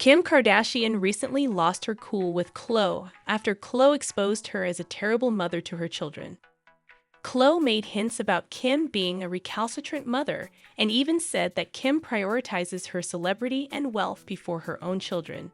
Kim Kardashian recently lost her cool with Khloe after Khloe exposed her as a terrible mother to her children. Khloe made hints about Kim being a recalcitrant mother and even said that Kim prioritizes her celebrity and wealth before her own children.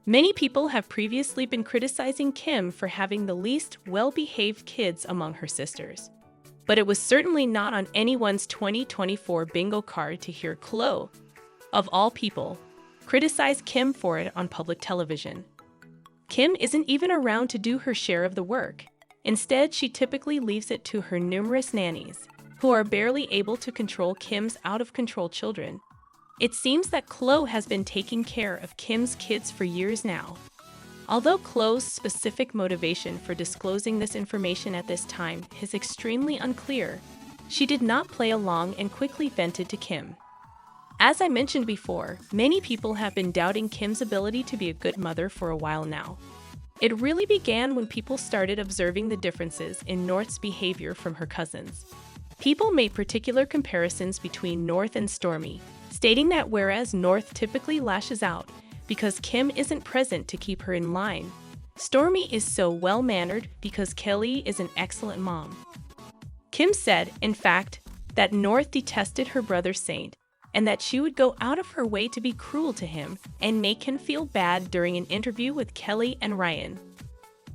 Many people have previously been criticizing Kim for having the least well-behaved kids among her sisters. But it was certainly not on anyone's 2024 bingo card to hear Khloe, of all people, criticize Kim for it on public television. Kim isn't even around to do her share of the work. Instead, she typically leaves it to her numerous nannies, who are barely able to control Kim's out-of-control children. It seems that Khloe has been taking care of Kim's kids for years now. Although Khloe's specific motivation for disclosing this information at this time is extremely unclear, she did not play along and quickly vented to Kim. As I mentioned before, many people have been doubting Kim's ability to be a good mother for a while now. It really began when people started observing the differences in North's behavior from her cousins. People made particular comparisons between North and Stormi, stating that whereas North typically lashes out because Kim isn't present to keep her in line, Stormi is so well-mannered because Khloe is an excellent mom. Kim said, in fact, that North detested her brother Saint, and that she would go out of her way to be cruel to him and make him feel bad during an interview with Khloe and Ryan.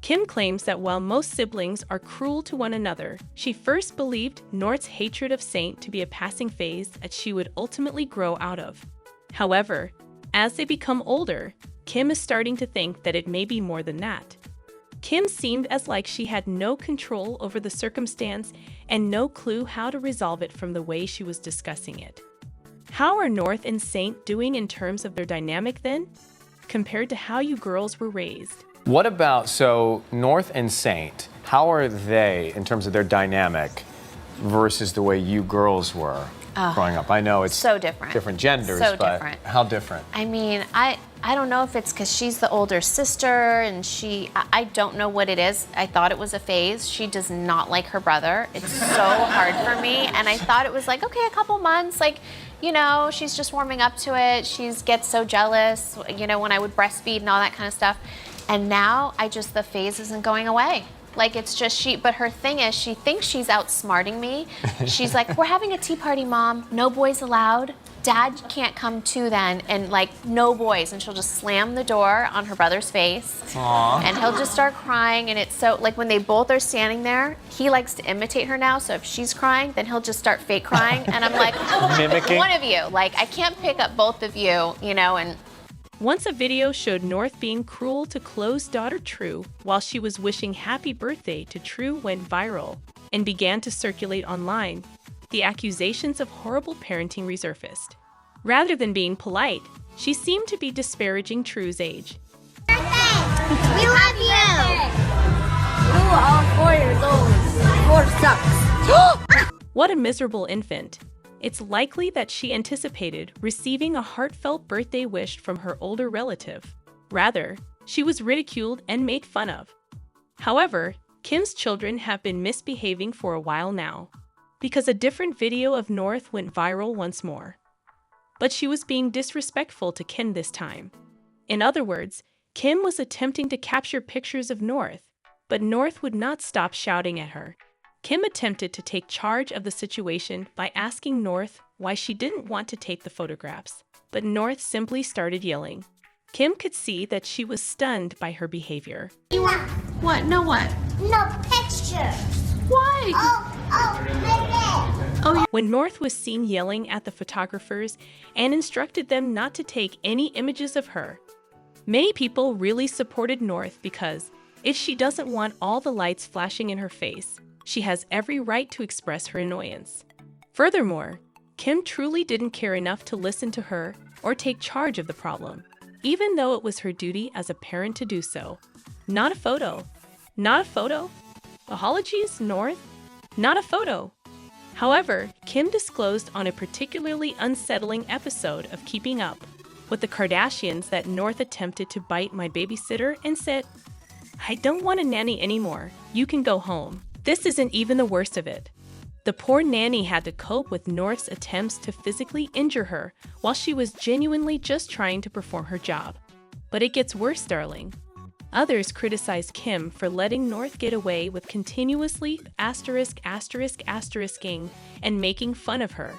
Kim claims that while most siblings are cruel to one another, she first believed North's hatred of Saint to be a passing phase that she would ultimately grow out of. However, as they become older, Kim is starting to think that it may be more than that. Kim seemed as like she had no control over the circumstance and no clue how to resolve it from the way she was discussing it. How are North and Saint doing in terms of their dynamic then, compared to how you girls were raised? What about, so North and Saint, how are they in terms of their dynamic versus the way you girls were growing up? I know it's so different. Different genders, so but different. How different? I mean, I don't know if it's because she's the older sister and I don't know what it is. I thought it was a phase. She does not like her brother. It's so hard for me. And I thought it was like, okay, a couple months, like, you know, she's just warming up to it. She gets so jealous, you know, when I would breastfeed and all that kind of stuff. And now the phase isn't going away. Like, it's just but her thing is, she thinks she's outsmarting me. She's like, we're having a tea party, Mom. No boys allowed. Dad can't come too then. And like, no boys. And she'll just slam the door on her brother's face. Aww. And he'll just start crying. And it's so, like, when they both are standing there, he likes to imitate her now. So if she's crying, then he'll just start fake crying. And I'm like, mimicking? One of you. Like, I can't pick up both of you, you know, and Once a video showed North being cruel to Khloe's daughter True while she was wishing happy birthday to True went viral and began to circulate online. The accusations of horrible parenting resurfaced. Rather than being polite, she seemed to be disparaging True's age. Birthday! We love you! You are 4 years old. 4 sucks. What a miserable infant. It's likely that she anticipated receiving a heartfelt birthday wish from her older relative. Rather, she was ridiculed and made fun of. However, Kim's children have been misbehaving for a while now, because a different video of North went viral once more. But she was being disrespectful to Kim this time. In other words, Kim was attempting to capture pictures of North, but North would not stop shouting at her. Kim attempted to take charge of the situation by asking North why she didn't want to take the photographs, but North simply started yelling. Kim could see that she was stunned by her behavior. You want what? No what? no pictures. Why? Oh, When North was seen yelling at the photographers and instructed them not to take any images of her, many people really supported North because if she doesn't want all the lights flashing in her face, she has every right to express her annoyance. Furthermore, Kim truly didn't care enough to listen to her or take charge of the problem, even though it was her duty as a parent to do so. Not a photo. Not a photo? Apologies, North? Not a photo. However, Kim disclosed on a particularly unsettling episode of Keeping Up with the Kardashians that North attempted to bite my babysitter and said, "I don't want a nanny anymore. You can go home." This isn't even the worst of it. The poor nanny had to cope with North's attempts to physically injure her while she was genuinely just trying to perform her job. But it gets worse, darling. Others criticized Kim for letting North get away with continuously *****ing and making fun of her.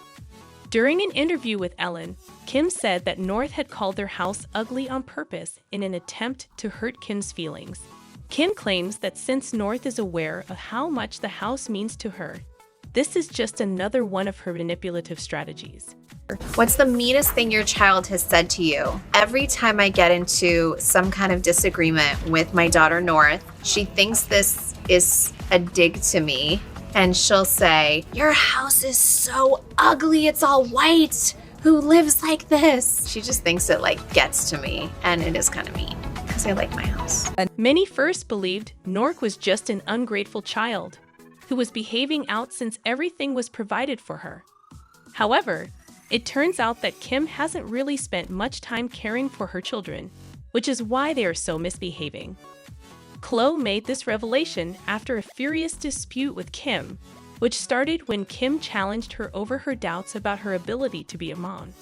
During an interview with Ellen, Kim said that North had called their house ugly on purpose in an attempt to hurt Kim's feelings. Kim claims that since North is aware of how much the house means to her, this is just another one of her manipulative strategies. What's the meanest thing your child has said to you? Every time I get into some kind of disagreement with my daughter North, she thinks this is a dig to me. And she'll say, "Your house is so ugly, it's all white. Who lives like this?" She just thinks it gets to me, and it is kind of mean because I like my house. Many first believed North was just an ungrateful child who was behaving out since everything was provided for her. However, it turns out that Kim hasn't really spent much time caring for her children, which is why they are so misbehaving. Khloe made this revelation after a furious dispute with Kim, which started when Kim challenged her over her doubts about her ability to be a mom.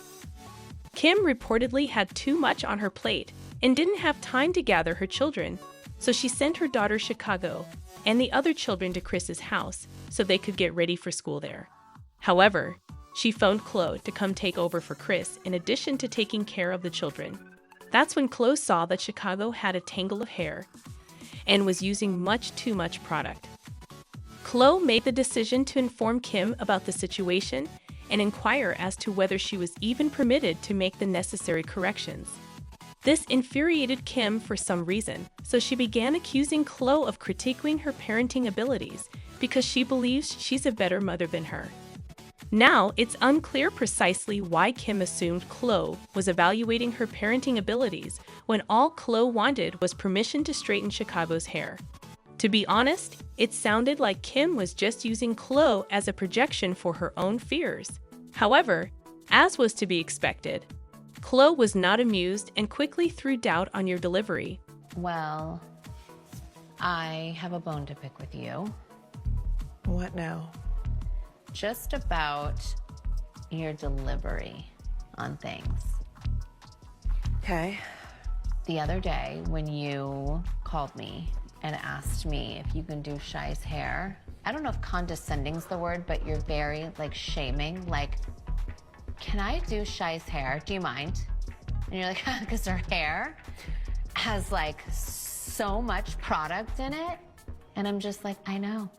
Kim reportedly had too much on her plate and didn't have time to gather her children, so she sent her daughter Chicago and the other children to Chris's house so they could get ready for school there. However, she phoned Khloe to come take over for Chris in addition to taking care of the children. That's when Khloe saw that Chicago had a tangle of hair and was using much too much product. Khloe made the decision to inform Kim about the situation and inquire as to whether she was even permitted to make the necessary corrections. This infuriated Kim for some reason, so she began accusing Khloe of critiquing her parenting abilities because she believes she's a better mother than her. Now, it's unclear precisely why Kim assumed Khloe was evaluating her parenting abilities when all Khloe wanted was permission to straighten Chicago's hair. To be honest, it sounded like Kim was just using Khloe as a projection for her own fears. However, as was to be expected, Khloe was not amused and quickly threw doubt on your delivery. Well, I have a bone to pick with you. What now? Just about your delivery on things. Okay. The other day when you called me and asked me if you can do Shai's hair, I don't know if condescending's the word, but you're very shaming, can I do Shai's hair? Do you mind? And you're like, because her hair has so much product in it. And I'm just like, I know.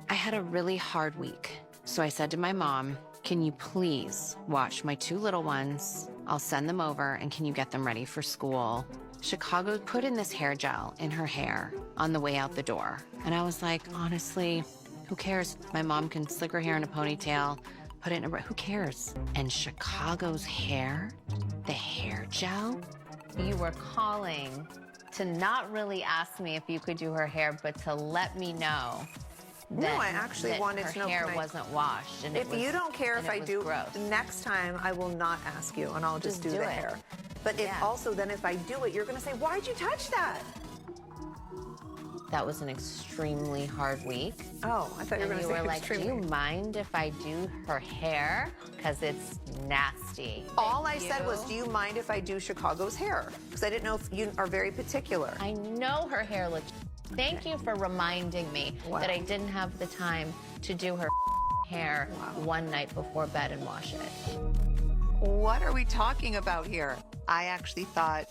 I had a really hard week, so I said to my mom, can you please watch my 2 little ones? I'll send them over, and can you get them ready for school? Chicago put in this hair gel in her hair on the way out the door. And I was like, honestly, who cares? My mom can slick her hair in a ponytail, put it in a, who cares? And Chicago's hair, the hair gel, you were calling to not really ask me if you could do her hair, but to let me know No, I actually wanted to know. Her hair wasn't washed. And if you don't care if I do, next time I will not ask you, and I'll just do the hair. But if also then if I do it, you're going to say, "Why'd you touch that?" That was an extremely hard week. Oh, I thought you were going to say extremely. Do you mind if I do her hair? Because it's nasty. All I said was, do you mind if I do Chicago's hair? Because I didn't know if you are very particular. I know her hair looks. Thank you for reminding me that I didn't have the time to do her hair one night before bed and wash it. What are we talking about here? I actually thought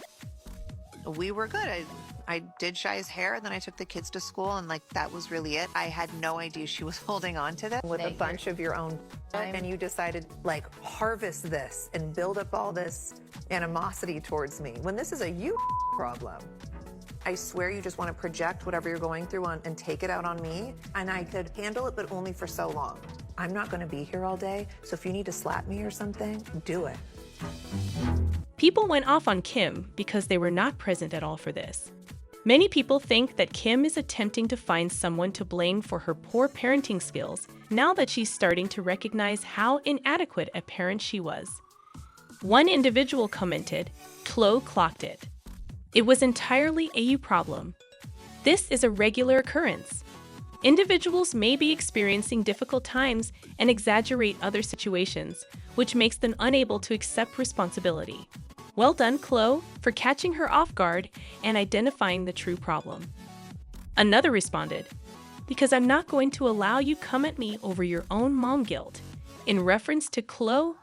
we were good. I did Shai's hair, and then I took the kids to school, and that was really it. I had no idea she was holding on to this with a bunch of your own, and you decided harvest this and build up all this animosity towards me when this is a you problem. I swear you just want to project whatever you're going through on and take it out on me, and I could handle it, but only for so long. I'm not going to be here all day, so if you need to slap me or something, do it. People went off on Kim because they were not present at all for this. Many people think that Kim is attempting to find someone to blame for her poor parenting skills now that she's starting to recognize how inadequate a parent she was. One individual commented, "Khloe clocked it. It was entirely a you problem. This is a regular occurrence. Individuals may be experiencing difficult times and exaggerate other situations, which makes them unable to accept responsibility. Well done, Khloe, for catching her off guard and identifying the true problem. Another responded, "Because I'm not going to allow you come at me over your own mom guilt." In reference to Khloe,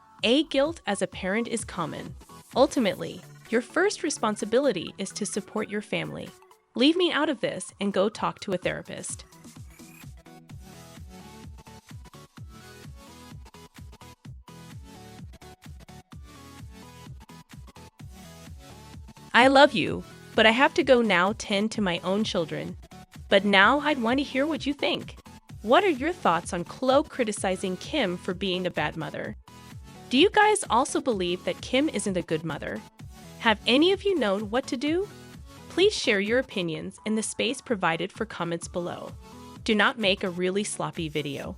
guilt as a parent is common. Ultimately, your first responsibility is to support your family. Leave me out of this and go talk to a therapist. I love you, but I have to go now tend to my own children. But now I'd want to hear what you think. What are your thoughts on Khloe criticizing Kim for being a bad mother? Do you guys also believe that Kim isn't a good mother? Have any of you known what to do? Please share your opinions in the space provided for comments below. Do not make a really sloppy video.